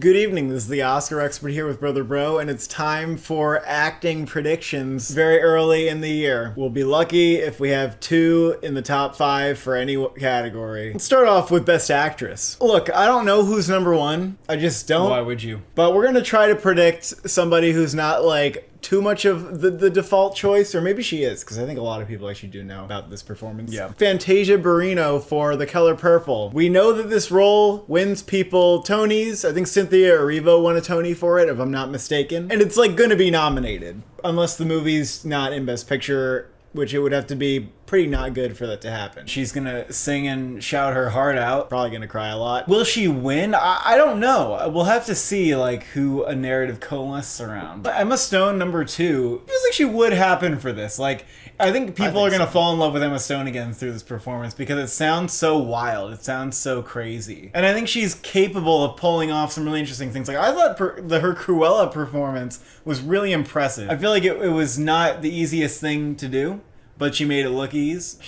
Good evening, this is the Oscar expert here with Brother Bro, and it's time for acting predictions very early in the year. We'll be lucky if we have 2 in the top 5 for any category. Let's start off with Best Actress. Look, I don't know who's number 1. I just don't. Why would you? But we're gonna try to predict somebody who's not like too much of the default choice, or maybe she is, because I think a lot of people actually do know about this performance. Yeah. Fantasia Barrino for The Color Purple. We know that this role wins people Tonys. I think Cynthia Erivo won a Tony for it, if I'm not mistaken. And it's like gonna be nominated, unless the movie's not in Best Picture, which it would have to be pretty not good for that to happen. She's gonna sing and shout her heart out. Probably gonna cry a lot. Will she win? I don't know. We'll have to see like who a narrative coalesces around. But Emma Stone, number 2, feels like she would happen for this. Like, I think people are gonna fall in love with Emma Stone again through this performance because it sounds so wild. It sounds so crazy. And I think she's capable of pulling off some really interesting things. Like, I thought her Cruella performance was really impressive. I feel like it was not the easiest thing to do, but she made it look easy.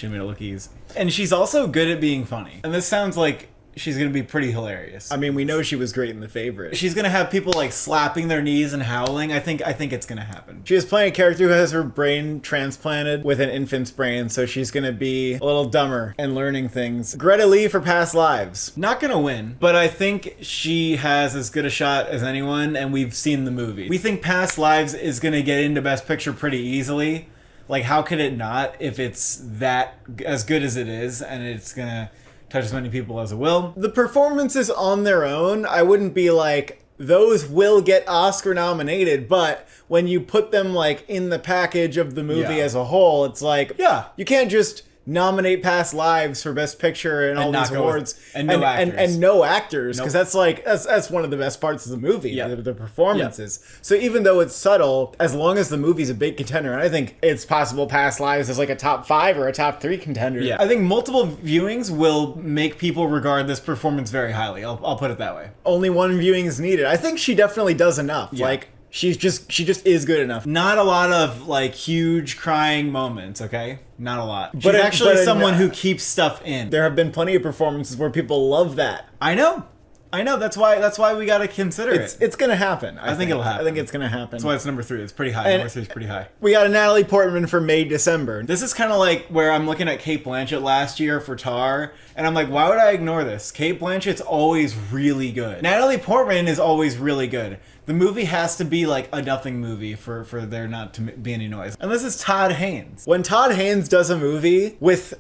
And she's also good at being funny. And this sounds like she's gonna be pretty hilarious. I mean, we know she was great in The Favorite. She's gonna have people like slapping their knees and howling. I think it's gonna happen. She is playing a character who has her brain transplanted with an infant's brain, so she's gonna be a little dumber and learning things. Greta Lee for Past Lives. Not gonna win, but I think she has as good a shot as anyone, and we've seen the movie. We think Past Lives is gonna get into Best Picture pretty easily. Like, how could it not if it's that as good as it is, and it's gonna touch as many people as it will? The performances on their own, I wouldn't be like, those will get Oscar nominated, but when you put them like in the package of the movie as a whole, it's like, yeah, you can't just nominate Past Lives for Best Picture and all these awards and no actors. And no actors, because that's like that's one of the best parts of the movie, the performances. So even though it's subtle, as long as the movie's a big contender, and I think it's possible Past Lives is like a top 5 or a top 3 contender. Yeah, I think multiple viewings will make people regard this performance very highly. I'll put it that way. Only one viewing is needed. I think she definitely does enough. Yeah. Like, she just is good enough. Not a lot of like huge crying moments, okay? Not a lot. She's But actually someone who keeps stuff in. There have been plenty of performances where people love that. I know. That's why we gotta consider it. It's gonna happen. I think it'll happen. I think it's gonna happen. That's why it's number 3. It's pretty high. And Number 3 is pretty high. We got a Natalie Portman for May December. This is kind of like where I'm looking at Cate Blanchett last year for Tar, and I'm like, why would I ignore this? Cate Blanchett's always really good. Natalie Portman is always really good. The movie has to be like a nothing movie for there not to be any noise. And this is Todd Haynes. When Todd Haynes does a movie with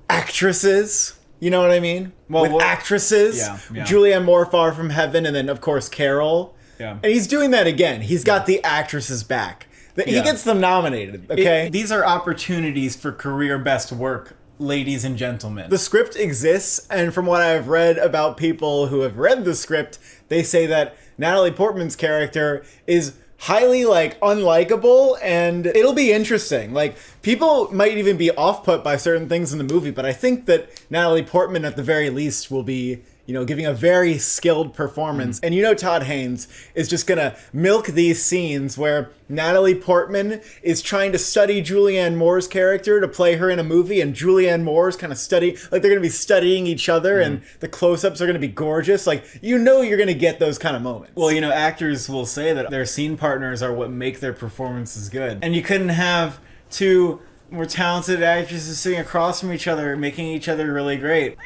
actresses, you know what I mean? Well, with actresses, yeah. Julianne Moore, Far From Heaven, and then of course Carol. Yeah. And he's doing that again. He's got the actresses back. He gets them nominated, okay? These are opportunities for career best work, ladies and gentlemen. The script exists, and from what I've read about people who have read the script, they say that Natalie Portman's character is highly like unlikable, and it'll be interesting. Like, people might even be off-put by certain things in the movie, but I think that Natalie Portman at the very least will be, you know, giving a very skilled performance. And you know Todd Haynes is just gonna milk these scenes where Natalie Portman is trying to study Julianne Moore's character to play her in a movie, and Julianne Moore's kind of like they're gonna be studying each other, and the close-ups are gonna be gorgeous. Like, you know you're gonna get those kind of moments. Well, you know, actors will say that their scene partners are what make their performances good. And you couldn't have 2 more talented actresses sitting across from each other, making each other really great.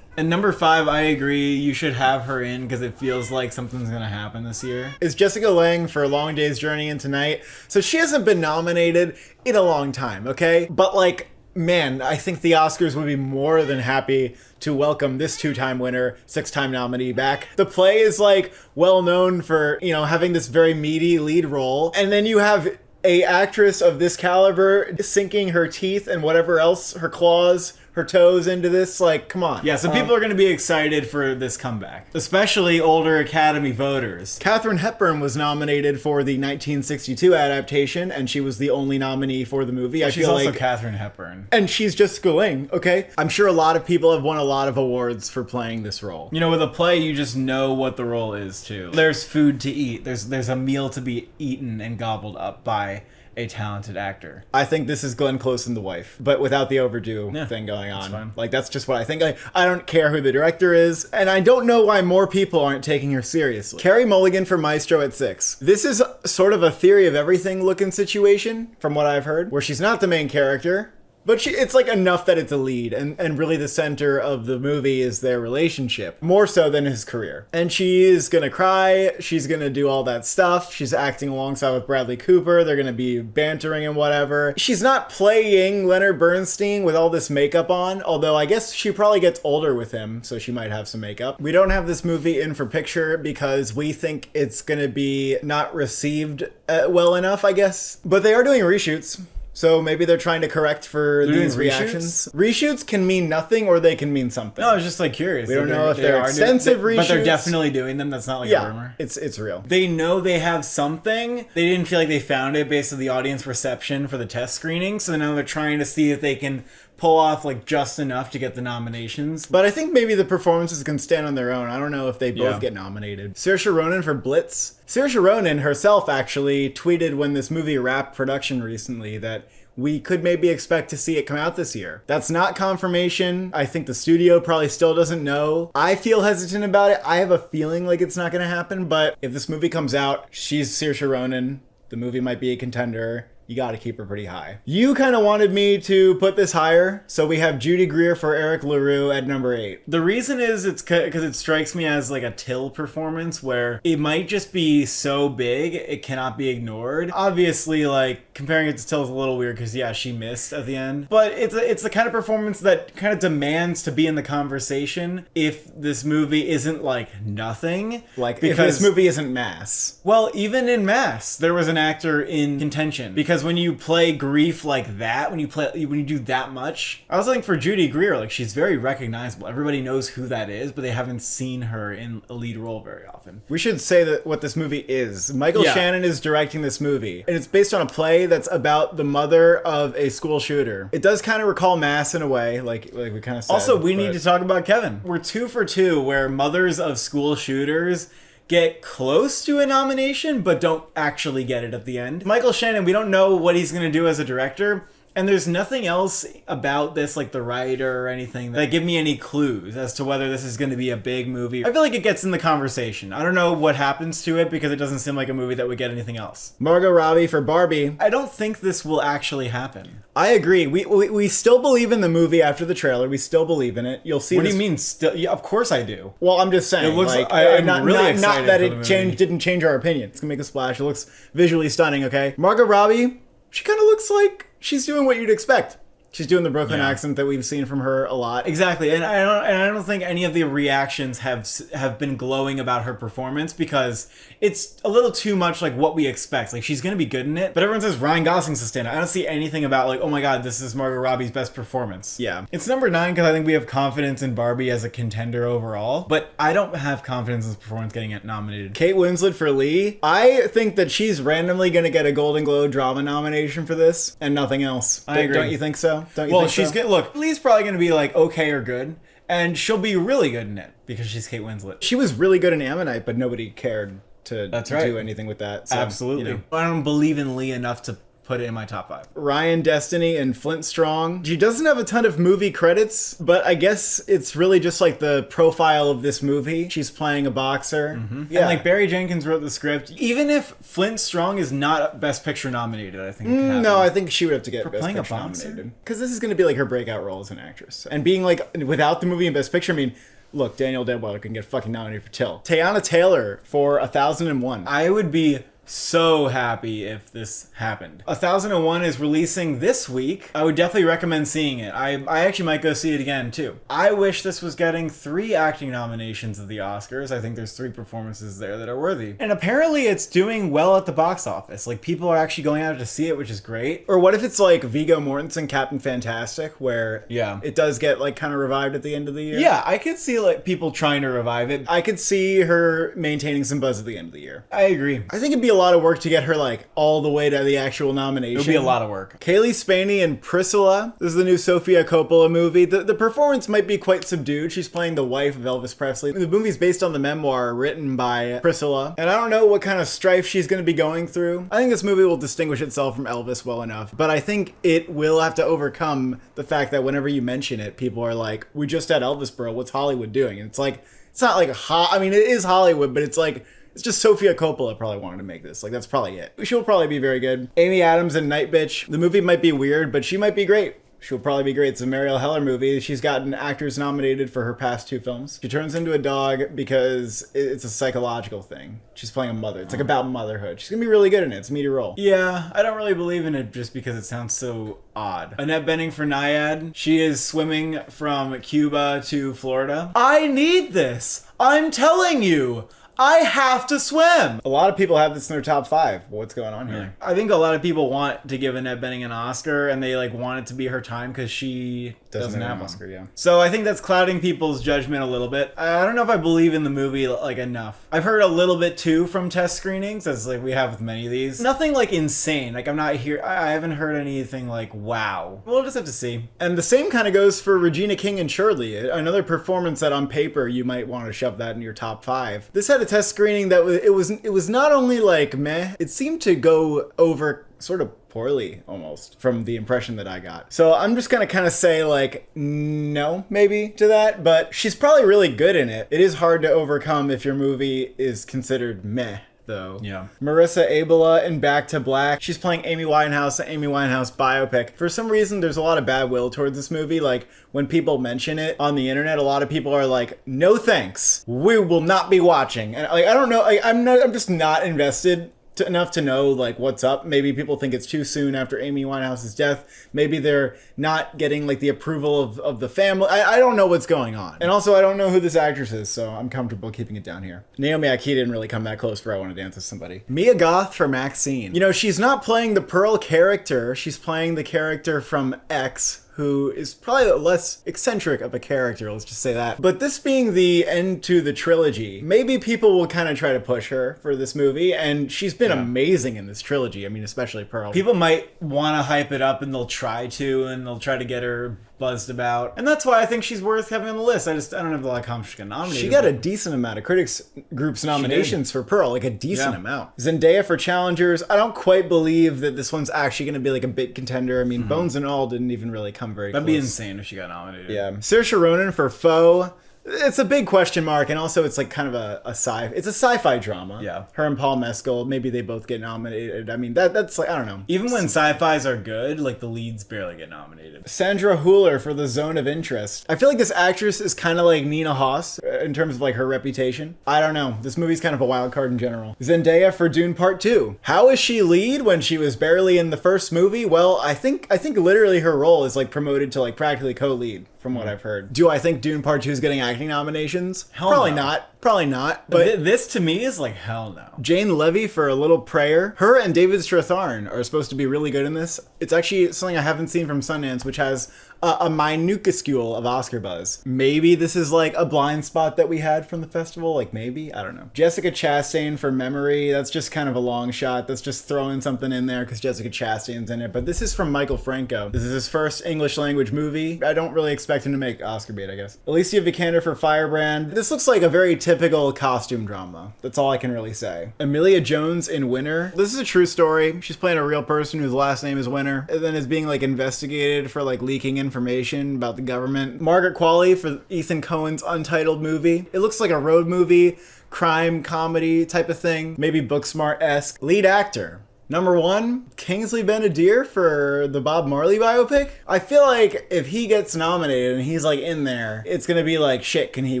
And number 5, I agree, you should have her in because it feels like something's gonna happen this year. Is Jessica Lange for A Long Day's Journey into Night. So she hasn't been nominated in a long time, okay? But like, man, I think the Oscars would be more than happy to welcome this 2-time winner, 6-time nominee back. The play is like well known for, you know, having this very meaty lead role. And then you have a actress of this caliber sinking her teeth and whatever else, her claws, her toes into this. Like, come on. Yeah, so people are going to be excited for this comeback, especially older Academy voters. Katharine Hepburn was nominated for the 1962 adaptation, and she was the only nominee for the movie. She's also Katharine Hepburn. And she's Jessica Lange, okay? I'm sure a lot of people have won a lot of awards for playing this role. You know, with a play, you just know what the role is, too. There's food to eat. There's a meal to be eaten and gobbled up by a talented actor. I think this is Glenn Close and the wife, but without the overdue thing going on. fine. Like, that's just what I think. I don't care who the director is, and I don't know why more people aren't taking her seriously. Carey Mulligan for Maestro at 6. This is sort of a theory of everything looking situation, from what I've heard, where she's not the main character. But it's like enough that it's a lead, and really the center of the movie is their relationship, more so than his career. And she's gonna cry, she's gonna do all that stuff, she's acting alongside with Bradley Cooper, they're gonna be bantering and whatever. She's not playing Leonard Bernstein with all this makeup on, although I guess she probably gets older with him, so she might have some makeup. We don't have this movie in for picture because we think it's gonna be not received well enough, I guess. But they are doing reshoots. So maybe they're trying to correct for these reactions. Reshoots can mean nothing or they can mean something. No, I was just like curious. We don't know if they're extensive reshoots. But they're definitely doing them. That's not like a rumor. It's real. They know they have something. They didn't feel like they found it based on the audience reception for the test screening. So now they're trying to see if they can pull off like just enough to get the nominations. But I think maybe the performances can stand on their own. I don't know if they both get nominated. Saoirse Ronan for Blitz. Saoirse Ronan herself actually tweeted when this movie wrapped production recently that we could maybe expect to see it come out this year. That's not confirmation. I think the studio probably still doesn't know. I feel hesitant about it. I have a feeling like it's not gonna happen, but if this movie comes out, she's Saoirse Ronan, the movie might be a contender. You gotta keep her pretty high. You kind of wanted me to put this higher, so we have Judy Greer for Eric LaRue at number 8. The reason is it's because it strikes me as like a Till performance where it might just be so big it cannot be ignored. Obviously, like comparing it to Till is a little weird because she missed at the end, but it's the kind of performance that kind of demands to be in the conversation if this movie isn't like nothing. Like because if this movie isn't Mass. Well, even in Mass, there was an actor in contention because when you play grief like that, when you do that much, I was like for Judy Greer, like she's very recognizable. Everybody knows who that is, but they haven't seen her in a lead role very often. We should say that what this movie is. Michael Shannon is directing this movie, and it's based on a play that's about the mother of a school shooter. It does kind of recall Mass in a way, like we kind of said. Also, we need to talk about Kevin. We're 2 for 2 where mothers of school shooters get close to a nomination, but don't actually get it at the end. Michael Shannon, we don't know what he's going to do as a director, and there's nothing else about this, like the writer or anything, that give me any clues as to whether this is going to be a big movie. I feel like it gets in the conversation. I don't know what happens to it because it doesn't seem like a movie that would get anything else. Margot Robbie for Barbie. I don't think this will actually happen. I agree. We still believe in the movie after the trailer. We still believe in it. You'll see. What do you mean still? Yeah, of course I do. Well, I'm just saying. It looks like I'm really excited not that for the it didn't change our opinion. It's gonna make a splash. It looks visually stunning. Okay, Margot Robbie. She kind of looks like she's doing what you'd expect. She's doing the Brooklyn accent that we've seen from her a lot. Exactly, and I don't think any of the reactions have been glowing about her performance because it's a little too much like what we expect. Like she's gonna be good in it, but everyone says Ryan Gosling's a stand. I don't see anything about like, oh my god, this is Margot Robbie's best performance. Yeah, it's number 9 because I think we have confidence in Barbie as a contender overall, but I don't have confidence in this performance getting nominated. Kate Winslet for Lee. I think that she's randomly gonna get a Golden Globe drama nomination for this and nothing else. I agree. Don't you think so? She's good. Look, Lee's probably going to be like okay or good, and she'll be really good in it because she's Kate Winslet. She was really good in Ammonite, but nobody cared to do anything with that. So, absolutely. You know. I don't believe in Lee enough to put it in my top 5. Ryan Destiny and Flint Strong. She doesn't have a ton of movie credits, but I guess it's really just like the profile of this movie. She's playing a boxer. Mm-hmm. Yeah. And like Barry Jenkins wrote the script. Even if Flint Strong is not Best Picture nominated, I think no, I think she would have to get for Best playing Picture a boxer? nominated. Because this is going to be like her breakout role as an actress. And being like, without the movie in Best Picture, I mean, look, Daniel Deadwater can get fucking nominated for Till. Teyana Taylor for 1001. I would be so happy if this happened. 1001 is releasing this week. I would definitely recommend seeing it. I actually might go see it again too. I wish this was getting 3 acting nominations at the Oscars. I think there's 3 performances there that are worthy. And apparently it's doing well at the box office. Like people are actually going out to see it, which is great. Or what if it's like Viggo Mortensen, Captain Fantastic, where it does get like kind of revived at the end of the year? Yeah, I could see like people trying to revive it. I could see her maintaining some buzz at the end of the year. I agree. I think it'd be a lot of work to get her like all the way to the actual nomination. It'll be a lot of work. Kaylee Spaney and Priscilla. This is the new Sofia Coppola movie. The performance might be quite subdued. She's playing the wife of Elvis Presley. The movie's based on the memoir written by Priscilla. And I don't know what kind of strife she's going to be going through. I think this movie will distinguish itself from Elvis well enough. But I think it will have to overcome the fact that whenever you mention it, people are like, we just had Elvis, bro. What's Hollywood doing? And it's like, it's not like, I mean, it is Hollywood, but it's like, it's just Sofia Coppola probably wanted to make this. Like, that's probably it. She'll probably be very good. Amy Adams in Night Bitch. The movie might be weird, but she might be great. She'll probably be great. It's a Marielle Heller movie. She's gotten actors nominated for her past 2 films. She turns into a dog because it's a psychological thing. She's playing a mother. It's like about motherhood. She's gonna be really good in it. It's a meaty role. Yeah, I don't really believe in it just because it sounds so odd. Annette Bening for Naiad. She is swimming from Cuba to Florida. I need this. I'm telling you. I have to swim. A lot of people have this in their top 5. What's going on here? I think a lot of people want to give Annette Bening an Oscar, and they like want it to be her time because she doesn't have an one. Oscar. Yeah. So I think that's clouding people's judgment a little bit. I don't know if I believe in the movie like enough. I've heard a little bit too from test screenings, as like we have with many of these. Nothing like insane. Like I'm not here. I haven't heard anything like wow. We'll just have to see. And the same kind of goes for Regina King and Shirley. Another performance that on paper you might want to shove that in your top 5. This had a test screening that was not only like meh, it seemed to go over sort of poorly almost from the impression that I got. So I'm just gonna kind of say like no maybe to that, but she's probably really good in it. It is hard to overcome if your movie is considered meh. Though. Yeah. Marissa Abela in Back to Black. She's playing Amy Winehouse, the Amy Winehouse biopic. For some reason, there's a lot of bad will towards this movie. Like, when people mention it on the internet, a lot of people are like, no thanks. We will not be watching. And like, I don't know. Like, I'm just not invested enough to know like what's up. Maybe people think it's too soon after Amy Winehouse's death. Maybe they're not getting like the approval of the family. I don't know what's going on. And also I don't know who this actress is, so I'm comfortable keeping it down here. Naomi Akita didn't really come that close for I Want to Dance with Somebody. Mia Goth for Maxine. You know, she's not playing the Pearl character. She's playing the character from X, who is probably less eccentric of a character, let's just say that. But this being the end to the trilogy, maybe people will kind of try to push her for this movie, and she's been amazing in this trilogy. I mean, especially Pearl. People might want to hype it up, and they'll try to, and they'll try to get her buzzed about. And that's why I think she's worth having on the list. I don't have like how much she got nominated. She got a decent amount of critics groups nominations for Pearl, like a decent amount. Zendaya for Challengers. I don't quite believe that this one's actually going to be like a big contender. I mean, Bones and All didn't even really come very close. That'd be insane if she got nominated. Yeah. Saoirse Ronan for Foe. It's a big question mark, and also it's like kind of it's a sci-fi drama. Yeah. Her and Paul Mescal, maybe they both get nominated. I mean, that's like, I don't know. Even when sci-fis are good, like the leads barely get nominated. Sandra Hüller for The Zone of Interest. I feel like this actress is kind of like Nina Hoss in terms of like her reputation. I don't know. This movie's kind of a wild card in general. Zendaya for Dune Part 2. How is she lead when she was barely in the first movie? Well, I think literally her role is like promoted to like practically co-lead. From what I've heard. Do I think Dune Part 2 is getting acting nominations? Probably not. Probably not. But this to me is like hell no. Jane Levy for A Little Prayer. Her and David Strathairn are supposed to be really good in this. It's actually something I haven't seen from Sundance, which has a minuscule of Oscar buzz. Maybe this is like a blind spot that we had from the festival. Like maybe, I don't know. Jessica Chastain for Memory. That's just kind of a long shot. That's just throwing something in there because Jessica Chastain's in it. But this is from Michael Franco. This is his first English language movie. I don't really expect him to make Oscar bait, I guess. Alicia Vikander for Firebrand. This looks like a very typical costume drama. That's all I can really say. Emilia Jones in Winner. This is a true story. She's playing a real person whose last name is Winner, and then is being like investigated for like leaking information about the government. Margaret Qualley for Ethan Cohen's Untitled movie. It looks like a road movie, crime comedy type of thing. Maybe Booksmart-esque. Lead actor. Number 1, Kingsley Ben-Adir for the Bob Marley biopic. I feel like if he gets nominated and he's like in there, it's gonna be like, shit, can he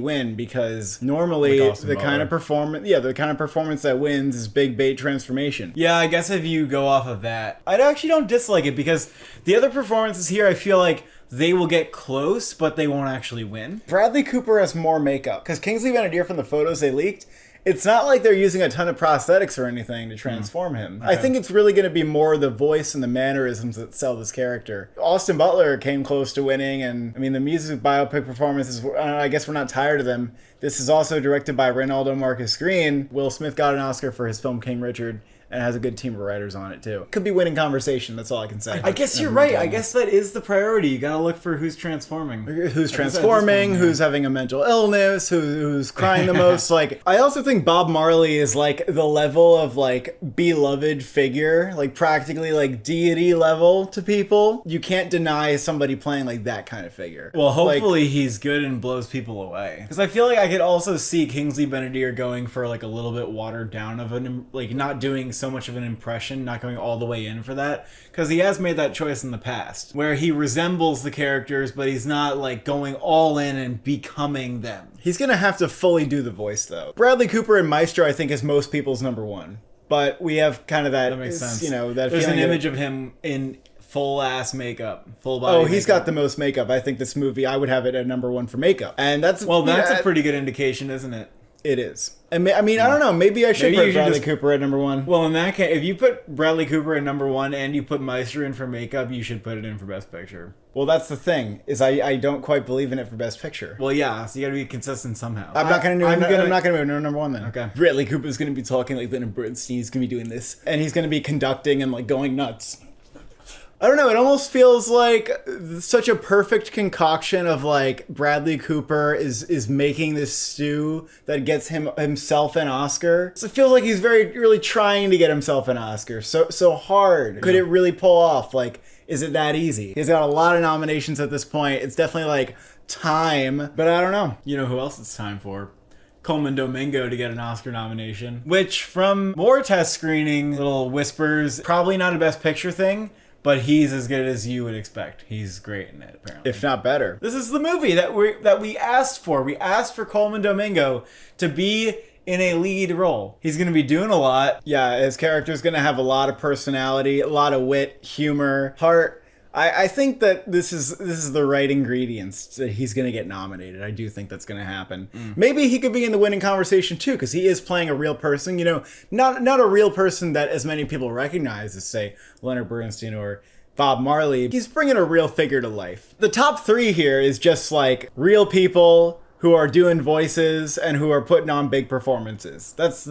win? Because normally the kind of performance that wins is big bait transformation. Yeah, I guess if you go off of that, I actually don't dislike it because the other performances here, I feel like they will get close, but they won't actually win. Bradley Cooper has more makeup because Kingsley Ben-Adir from the photos they leaked, it's not like they're using a ton of prosthetics or anything to transform him. Okay. I think it's really going to be more the voice and the mannerisms that sell this character. Austin Butler came close to winning, and I mean, the music biopic performances, I guess we're not tired of them. This is also directed by Reynaldo Marcus Green. Will Smith got an Oscar for his film King Richard. and has a good team of writers on it too. Could be winning conversation. That's all I can say. I guess you're right. I guess that is the priority. You gotta look for who's transforming. Who's transforming, who's having a mental illness, who's crying the most. Like, I also think Bob Marley is like the level of like beloved figure, like practically like deity level to people. You can't deny somebody playing like that kind of figure. Well, hopefully he's good and blows people away. Because I feel like I could also see Kingsley Ben-adir going for like a little bit watered down of an, like not doing so much of an impression, not going all the way in for that. Because he has made that choice in the past, where he resembles the characters, but he's not like going all in and becoming them. He's gonna have to fully do the voice though. Bradley Cooper in Maestro, I think, is most people's number one. But we have kind of that, makes sense. You know, that there's an feeling image of him in full ass makeup, full body. Oh, he's makeup. got the most makeup. I think this movie, I would have it at number one for makeup. And that's a pretty good indication, isn't it? It is. And I mean, I don't know. Maybe I should put Bradley Cooper at number one. Well, in that case, if you put Bradley Cooper at number one and you put Meister in for makeup, you should put it in for Best Picture. Well, that's the thing, is I don't quite believe in it for Best Picture. Well, yeah, so you gotta be consistent somehow. I'm not gonna move to number one then. Okay. Bradley Cooper's gonna be talking like Leonard Bernstein. He's gonna be doing this, and he's gonna be conducting and like going nuts. I don't know, it almost feels like such a perfect concoction of like Bradley Cooper is making this stew that gets himself an Oscar. So it feels like he's really trying to get himself an Oscar. So hard. Could it really pull off? Like, is it that easy? He's got a lot of nominations at this point. It's definitely like time, but I don't know. You know who else it's time for? Coleman Domingo to get an Oscar nomination, which from more test screening, little whispers, probably not a Best Picture thing. But he's as good as you would expect. He's great in it, apparently. If not better. This is the movie that we asked for. We asked for Coleman Domingo to be in a lead role. He's going to be doing a lot. Yeah, his character's going to have a lot of personality, a lot of wit, humor, heart. I think that this is the right ingredients that he's going to get nominated. I do think that's going to happen. Maybe he could be in the winning conversation too, because he is playing a real person. You know, not a real person that as many people recognize as, say, Leonard Bernstein or Bob Marley. He's bringing a real figure to life. The top three here is just like real people who are doing voices and who are putting on big performances. That's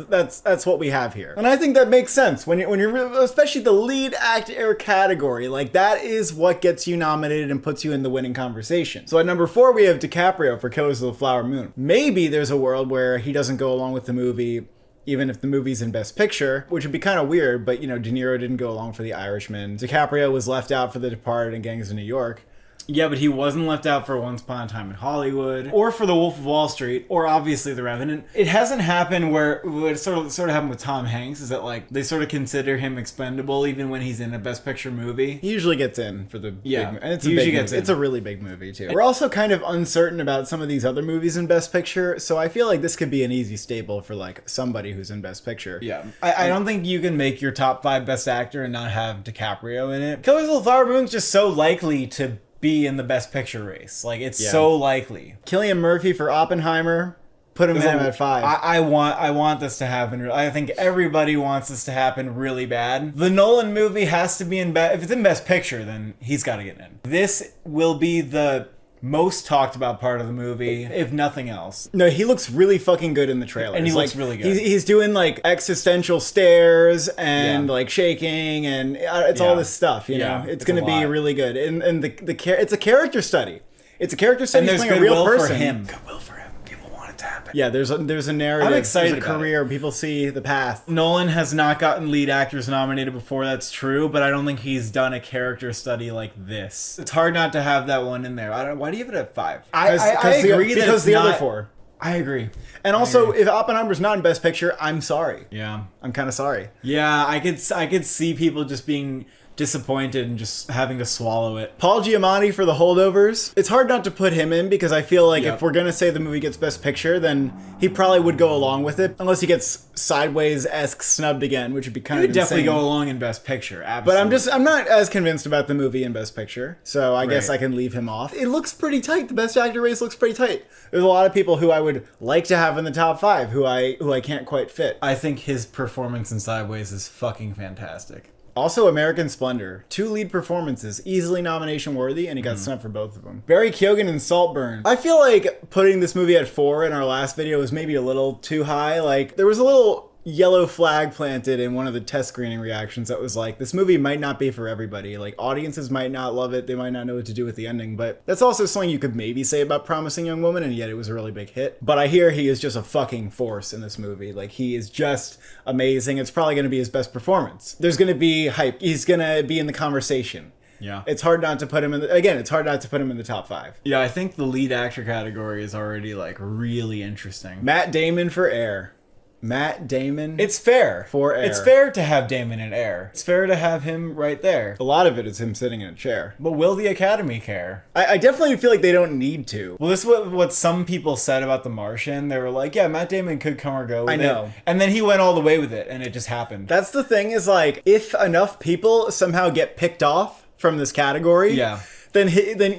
what we have here. And I think that makes sense when you're especially the lead actor category, like that is what gets you nominated and puts you in the winning conversation. So at number 4 we have DiCaprio for Killers of the Flower Moon. Maybe there's a world where he doesn't go along with the movie even if the movie's in Best Picture, which would be kind of weird, but you know, De Niro didn't go along for The Irishman. DiCaprio was left out for The Departed and Gangs of New York. Yeah, but he wasn't left out for Once Upon a Time in Hollywood, or for The Wolf of Wall Street, or obviously The Revenant. It hasn't happened where it sort of happened with Tom Hanks, is that like they sort of consider him expendable even when he's in a Best Picture movie. He usually gets in for the big, and it's he usually gets in. It's a really big movie too. We're also kind of uncertain about some of these other movies in Best Picture, so I feel like this could be an easy staple for like somebody who's in Best Picture. Yeah, I don't think you can make your top 5 Best Actor and not have DiCaprio in it. Killers of the Flower Moon's just so likely to be in the Best Picture race. Like, it's so likely. Cillian Murphy for Oppenheimer, put him in at 5. I want this to happen. I think everybody wants this to happen really bad. The Nolan movie has to be in if it's in Best Picture, then he's got to get in. This will be the most talked about part of the movie, if nothing else. No, he looks really fucking good in the trailer. And he looks really good. He's doing like existential stares and like shaking, and it's all this stuff, you know? It's going to be really good. And it's a character study. It's a character study. And He's playing a real person. For him. Goodwill for him. People want it to happen. Yeah, there's a narrative. I'm excited there's a career. People see the path. Nolan has not gotten lead actors nominated before, that's true, but I don't think he's done a character study like this. It's hard not to have that one in there. Why do you give it at 5? I agree because the other 4. I agree. And also, if Oppenheimer's not in Best Picture, I'm sorry. Yeah. I'm kind of sorry. Yeah, I could see people just being disappointed and just having to swallow it. Paul Giamatti for The Holdovers. It's hard not to put him in because I feel like if we're going to say the movie gets Best Picture, then he probably would go along with it. Unless he gets Sideways-esque snubbed again, which would be kind of insane. He would definitely go along in Best Picture, absolutely. But I'm not as convinced about the movie in Best Picture, so I guess I can leave him off. It looks pretty tight. The Best Actor race looks pretty tight. There's a lot of people who I would like to have in the top 5 who I can't quite fit. I think his performance in Sideways is fucking fantastic. Also, American Splendor. 2 lead performances, easily nomination worthy, and he got snubbed for both of them. Barry Keoghan in Saltburn. I feel like putting this movie at 4 in our last video was maybe a little too high. Like, there was a little yellow flag planted in one of the test screening reactions that was like, this movie might not be for everybody. Like, audiences might not love it. They might not know what to do with the ending. But that's also something you could maybe say about Promising Young Woman, and yet it was a really big hit. But I hear he is just a fucking force in this movie. Like, he is just amazing. It's probably going to be his best performance. There's going to be hype. He's going to be in the conversation. Yeah. It's hard not to put him in it's hard not to put him in the top 5. Yeah, I think the lead actor category is already like really interesting. Matt Damon for Air. Matt Damon. It's fair. For Air. It's fair to have Damon in Air. It's fair to have him right there. A lot of it is him sitting in a chair. But will the Academy care? I definitely feel like they don't need to. Well, this is what some people said about The Martian. They were like, yeah, Matt Damon could come or go with I know. it. And then he went all the way with it, and it just happened. That's the thing is, like, if enough people somehow get picked off from this category, Yeah. then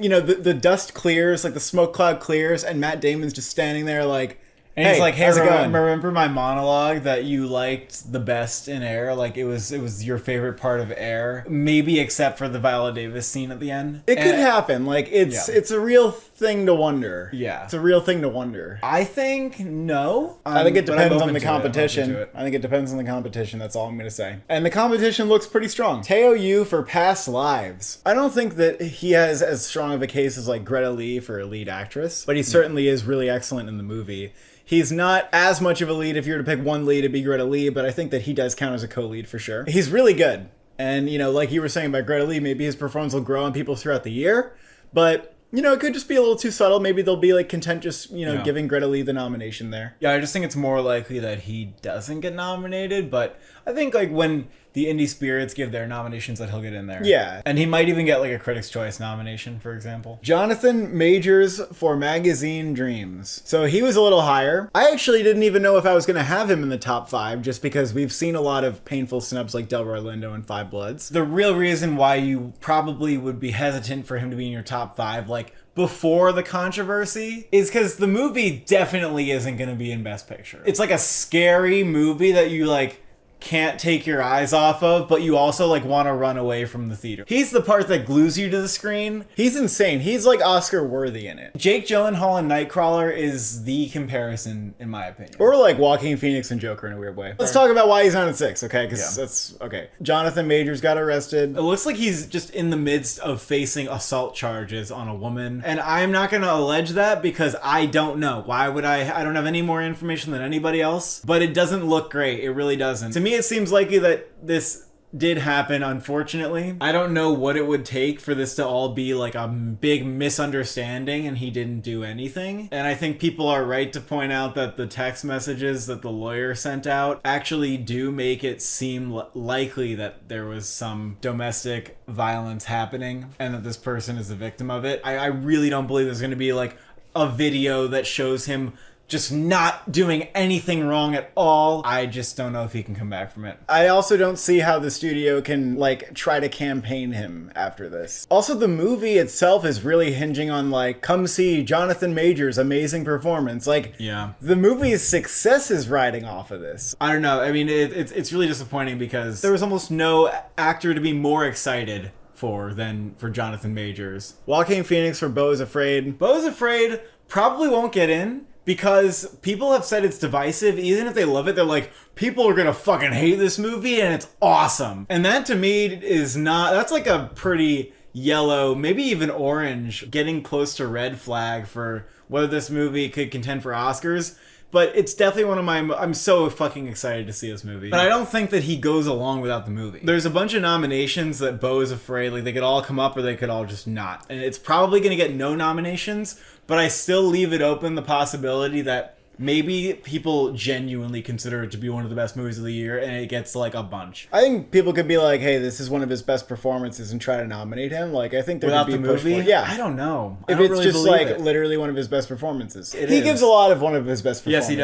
you know, the dust clears, like the smoke cloud clears, and Matt Damon's just standing there like, And he's like, hey, how's it going? remember my monologue that you liked the best in Air? Like, it was your favorite part of Air. Maybe except for the Viola Davis scene at the end. It could happen. Like, it's a real thing to wonder. Yeah. It's a real thing to wonder. I think no. I think it But I'm depends open on the to it. I'm open competition. to it. I think it depends on the competition. That's all I'm going to say. And the competition looks pretty strong. Teo Yu for Past Lives. I don't think that he has as strong of a case as like Greta Lee for a lead actress, but he certainly is really excellent in the movie. He's not as much of a lead. If you were to pick one lead, it'd be Greta Lee, but I think that he does count as a co-lead for sure. He's really good. And, you know, like you were saying about Greta Lee, maybe his performance will grow on people throughout the year, but you know, it could just be a little too subtle. Maybe they'll be like content just, you know, giving Greta Lee the nomination there. Yeah, I just think it's more likely that he doesn't get nominated, but I think like when the indie spirits give their nominations that he'll get in there. Yeah. And he might even get like a Critics' Choice nomination, for example. Jonathan Majors for Magazine Dreams. So he was a little higher. I actually didn't even know if I was going to have him in the top 5 just because we've seen a lot of painful snubs like Delroy Lindo and Five Bloods. The real reason why you probably would be hesitant for him to be in your top 5, like before the controversy, is because the movie definitely isn't going to be in Best Picture. It's like a scary movie that you like can't take your eyes off of, but you also like want to run away from the theater. He's the part that glues you to the screen. He's insane. He's like Oscar worthy in it. Jake Gyllenhaal in Nightcrawler is the comparison, in my opinion. Or like Joaquin Phoenix and Joker in a weird way. Let's talk about why he's not at 6, okay? Because that's okay. Jonathan Majors got arrested. It looks like he's just in the midst of facing assault charges on a woman. And I'm not going to allege that because I don't know. Why would I? I don't have any more information than anybody else. But it doesn't look great. It really doesn't. To me, it seems likely that this did happen, unfortunately. I don't know what it would take for this to all be like a big misunderstanding and he didn't do anything. And I think people are right to point out that the text messages that the lawyer sent out actually do make it seem likely that there was some domestic violence happening and that this person is the victim of it. I really don't believe there's going to be like a video that shows him just not doing anything wrong at all. I just don't know if he can come back from it. I also don't see how the studio can like try to campaign him after this. Also, the movie itself is really hinging on like, come see Jonathan Majors' amazing performance. Like, Yeah. the movie's success is riding off of this. I don't know. I mean, it's really disappointing because there was almost no actor to be more excited than for Jonathan Majors. Joaquin Phoenix for Beau is Afraid. Beau is Afraid probably won't get in because people have said it's divisive. Even if they love it, they're like, people are gonna fucking hate this movie and it's awesome. And that to me is not, that's like a pretty yellow, maybe even orange, getting close to red flag for whether this movie could contend for Oscars. But it's definitely one of my... I'm so fucking excited to see this movie. But I don't think that he goes along without the movie. There's a bunch of nominations that Beau is Afraid, like they could all come up or they could all just not. And it's probably going to get no nominations, but I still leave it open the possibility that maybe people genuinely consider it to be one of the best movies of the year and it gets like a bunch. I think people could be like, hey, this is one of his best performances and try to nominate him. Like, I think there Without could be the push movie? for it. Yeah. I don't know. If I don't it's really just believe like it. literally one of his best performances. It He is. gives a lot of one of his best Yes, performances. he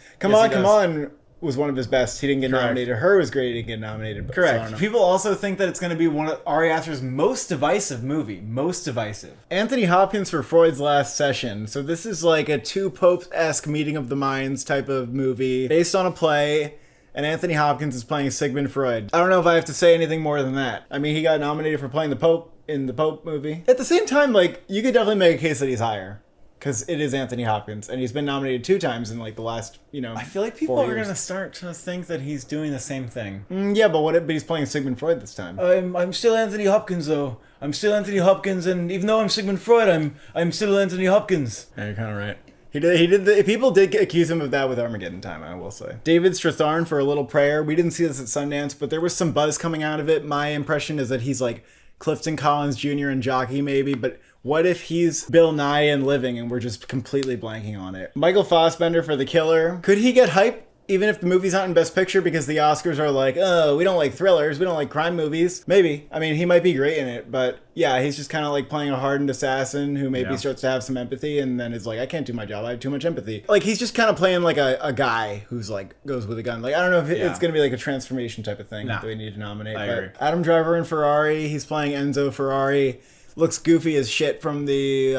does. Come Yes, on, he come does. on was one of his best. He didn't get Correct. nominated. Her was great. He didn't get nominated. But so I don't Correct. know. People also think that it's going to be one of Ari Aster's most divisive movie. Most divisive. Anthony Hopkins for Freud's Last Session. So this is like a two popes-esque meeting of the minds type of movie based on a play, and Anthony Hopkins is playing Sigmund Freud. I don't know if I have to say anything more than that. I mean, he got nominated for playing the Pope in the Pope movie. At the same time, like, you could definitely make a case that he's higher. because it is Anthony Hopkins, and he's been nominated 2 times in like the last, I feel like people 4 are years. going to start to think that he's doing the same thing. Yeah, but he's playing Sigmund Freud this time. I'm still Anthony Hopkins, though. I'm still Anthony Hopkins, and even though I'm Sigmund Freud, I'm still Anthony Hopkins. Yeah, you're kind of right. People did accuse him of that with Armageddon Time, I will say. David Strathairn for A Little Prayer. We didn't see this at Sundance, but there was some buzz coming out of it. My impression is that he's like Clifton Collins Jr. and Jockey maybe, but what if he's Bill Nye and Living and we're just completely blanking on it? Michael Fassbender for The Killer. Could he get hype? Even if the movie's not in Best Picture because the Oscars are like, oh, we don't like thrillers, we don't like crime movies. Maybe. I mean, he might be great in it, but yeah, he's just kind of like playing a hardened assassin who maybe starts to have some empathy and then is like, I can't do my job, I have too much empathy. Like, he's just kind of playing like a guy who's like, goes with a gun. Like, I don't know if it's going to be like a transformation type of thing that we need to nominate. I agree. Adam Driver in Ferrari, he's playing Enzo Ferrari. Looks goofy as shit from the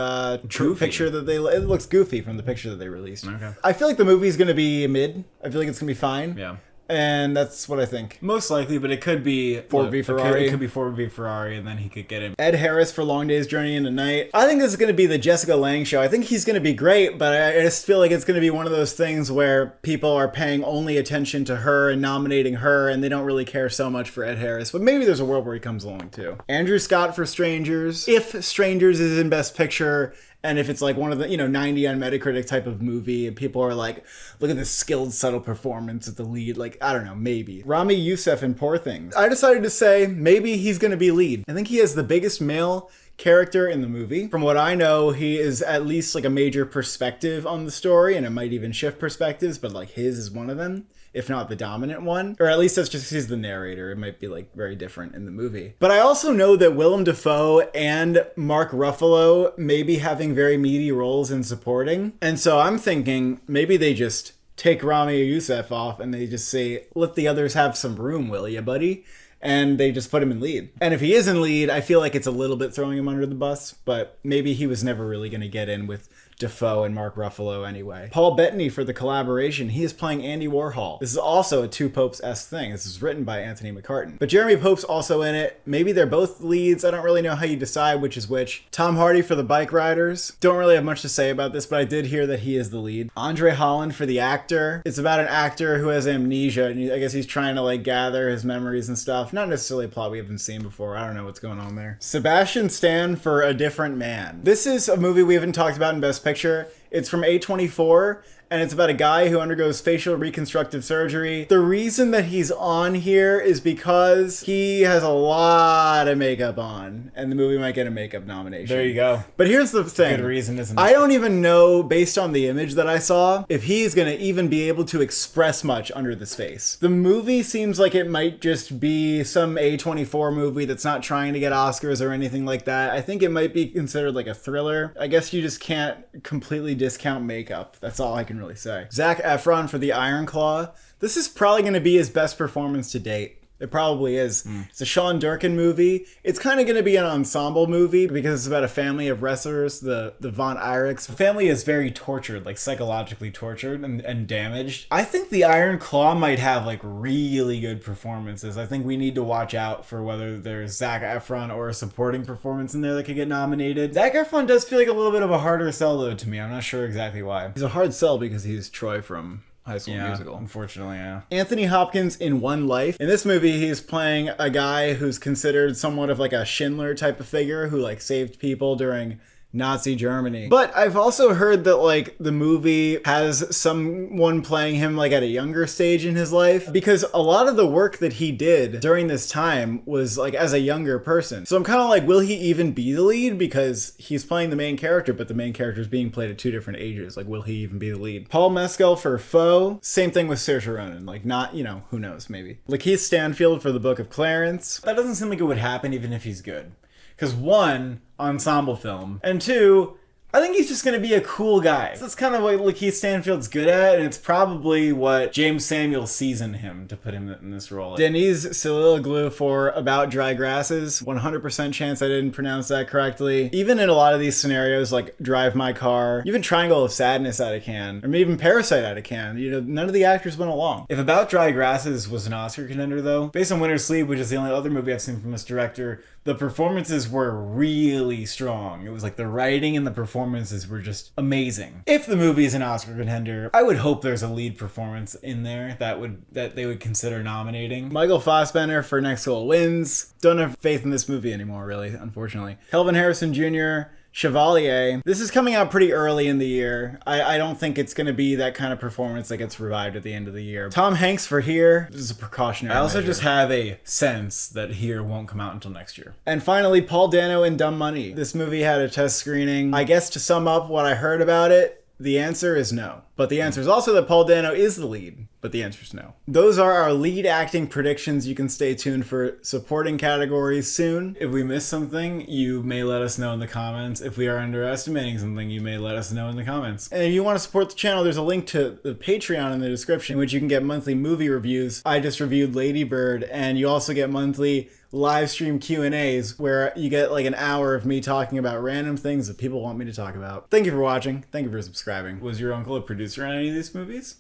picture that it looks goofy from the picture that they released. Okay. I feel like the movie's going to be mid. I feel like it's going to be fine. Yeah. And that's what I think. Most likely, but it could be Ford v Ferrari. It could be Ford v Ferrari, and then he could get him. Ed Harris for Long Day's Journey into Night. I think this is going to be the Jessica Lange show. I think he's going to be great, but I just feel like it's going to be one of those things where people are paying only attention to her and nominating her, and they don't really care so much for Ed Harris. But maybe there's a world where he comes along too. Andrew Scott for Strangers. If Strangers is in Best Picture, and if it's like one of the, 90 on Metacritic type of movie, and people are like, look at this skilled, subtle performance at the lead. Like, I don't know, maybe. Rami Youssef in Poor Things. I decided to say maybe he's going to be lead. I think he has the biggest male character in the movie. From what I know, he is at least like a major perspective on the story, and it might even shift perspectives, but like his is one of them, if not the dominant one. Or at least that's just he's the narrator. It might be like very different in the movie. But I also know that Willem Dafoe and Mark Ruffalo may be having very meaty roles in supporting. And so I'm thinking maybe they just take Rami Youssef off and they just say, let the others have some room, will ya, buddy? And they just put him in lead. And if he is in lead, I feel like it's a little bit throwing him under the bus, but maybe he was never really going to get in with Dafoe and Mark Ruffalo anyway. Paul Bettany for The Collaboration. He is playing Andy Warhol. This is also a Two Popes-esque thing. This is written by Anthony McCartan. But Jeremy Pope's also in it. Maybe they're both leads. I don't really know how you decide which is which. Tom Hardy for The Bike Riders. Don't really have much to say about this, but I did hear that he is the lead. Andre Holland for The Actor. It's about an actor who has amnesia, and I guess he's trying to like gather his memories and stuff. Not necessarily a plot we haven't seen before. I don't know what's going on there. Sebastian Stan for A Different Man. This is a movie we haven't talked about in Best Picture. It's from A24, and it's about a guy who undergoes facial reconstructive surgery. The reason that he's on here is because he has a lot of makeup on, and the movie might get a makeup nomination. There you go. But here's the thing. Good reason, isn't it? I don't even know, based on the image that I saw, if he's going to even be able to express much under this face. The movie seems like it might just be some A24 movie that's not trying to get Oscars or anything like that. I think it might be considered like a thriller. I guess you just can't completely discount makeup. That's all I can really say. Zac Efron for The Iron Claw. This is probably going to be his best performance to date. It probably is. It's a Sean Durkin movie. It's kind of going to be an ensemble movie because it's about a family of wrestlers, the Von Erichs. The family is very tortured, like psychologically tortured and damaged. I think The Iron Claw might have like really good performances. I think we need to watch out for whether there's Zac Efron or a supporting performance in there that could get nominated. Zac Efron does feel like a little bit of a harder sell though to me. I'm not sure exactly why. He's a hard sell because he's Troy from High School Musical. Unfortunately, yeah. Anthony Hopkins in One Life. In this movie, he's playing a guy who's considered somewhat of like a Schindler type of figure who like saved people during Nazi Germany. But I've also heard that like the movie has someone playing him like at a younger stage in his life, because a lot of the work that he did during this time was like as a younger person. So I'm kind of like, will he even be the lead? Because he's playing the main character, but the main character is being played at 2 different ages. Like, will he even be the lead? Paul Mescal for Foe. Same thing with Saoirse Ronan. Like, not, who knows, maybe. Lakeith Stanfield for The Book of Clarence. That doesn't seem like it would happen even if he's good. Because 1, ensemble film, and 2, I think he's just going to be a cool guy. So that's kind of what Lakeith Stanfield's good at, and it's probably what James Samuel sees in him to put him in this role. Denise Sililaglu for About Dry Grasses. 100% chance I didn't pronounce that correctly. Even in a lot of these scenarios, like Drive My Car, even Triangle of Sadness out of Cannes, or maybe even Parasite out of Cannes, none of the actors went along. If About Dry Grasses was an Oscar contender, though, based on Winter's Sleep, which is the only other movie I've seen from this director, the performances were really strong. It was like the writing and the performance performances were just amazing. If the movie is an Oscar contender, I would hope there's a lead performance in there that they would consider nominating. Michael Fassbender for Next Goal Wins. Don't have faith in this movie anymore, really, unfortunately. Kelvin Harrison Jr., Chevalier. This is coming out pretty early in the year. I don't think it's going to be that kind of performance that gets revived at the end of the year. Tom Hanks for Here. This is a precautionary I also measure. just have a sense that Here won't come out until next year. And finally, Paul Dano in Dumb Money. This movie had a test screening. I guess to sum up what I heard about it, the answer is no. But the answer is also that Paul Dano is the lead. But the answer is no. Those are our lead acting predictions. You can stay tuned for supporting categories soon. If we miss something, you may let us know in the comments. If we are underestimating something, you may let us know in the comments. And if you want to support the channel, there's a link to the Patreon in the description, in which you can get monthly movie reviews. I just reviewed Lady Bird, and you also get monthly live stream Q&As where you get like an hour of me talking about random things that people want me to talk about. Thank you for watching. Thank you for subscribing. Was your uncle a producer on any of these movies?